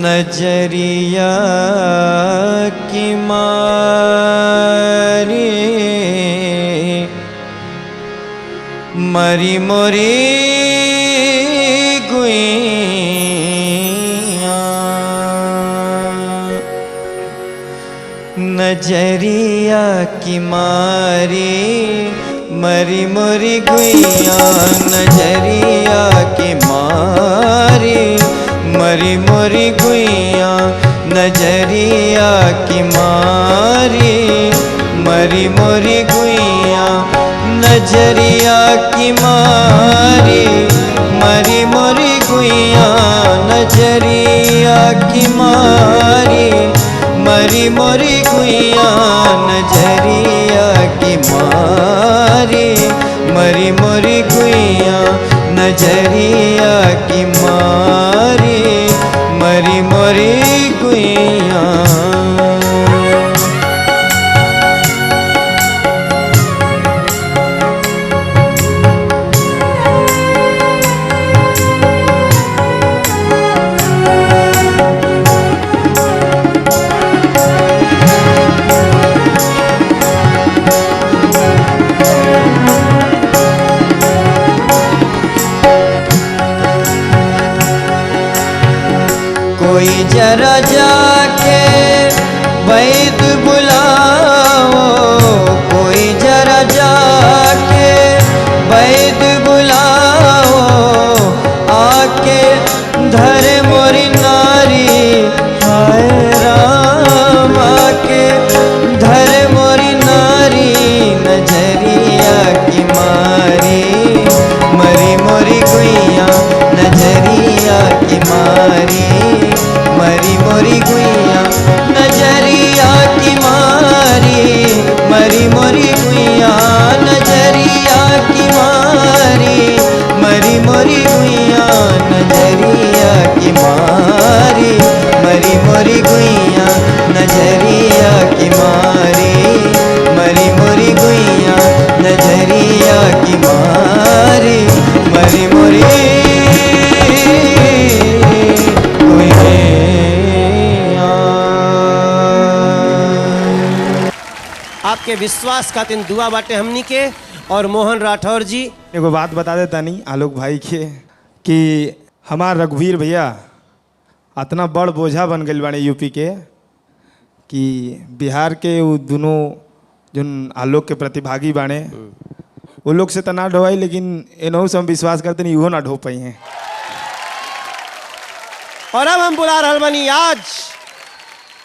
नजरिया की मारी मरी मोरी गुइया, नजरिया की मारी मरी मोरी गुइया, नजरिया की मारी मरी मोरी गुइया, नजरिया की मारी मरी मोरी गुइया, नजरिया की मारी मरी मोरी गुइया, नजरिया की मारी मरी मोरी गुइया, नजरिया की मारी मरी मोरी गुइया, नजरिया की मारी मरी मोरी गुइया। कोई जरा जाके वैद बुलाओ, कोई जरा जाके वैद बुलाओ, आके धरे मोरी नारी, हाय राम आके धरे मोरी नारी, नजरिया की मारी मरी मोरी गुइया, नजरिया की मारी मरी मोरी गुइया, नजरिया की मारी मरी मोरी गुइया, नजरिया की मारी मरी मोरी गुइया, नजरिया की मारी मरी मोरी गुइया, नजरिया की मारी मरी मोरी गुइया, नजरिया की मारी मरी मोरी आपके विश्वास खातिर दुआ बाटे हमनी के। और मोहन राठौर जी एगो बात बता देता नहीं आलोक भाई के कि हमार रघुवीर भैया इतना बड़ बोझा बन गए बाने यूपी के कि बिहार के वो दोनों जो आलोक के प्रतिभागी बाने वो लोग से तो ना ढोवाई, लेकिन इन्हों से हम विश्वास करते नहीं वो ना ढो पाई हैं। और अब हम बुला रहल बानी आज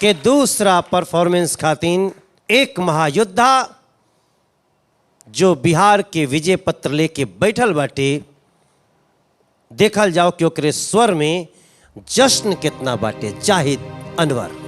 के दूसरा परफॉर्मेंस खातिर एक महायोद्धा जो बिहार के विजय पत्र लेके बैठल बाटे। देखल जाओ कि ओकरे स्वर में जश्न कितना बाटे। जाहिद अनवर।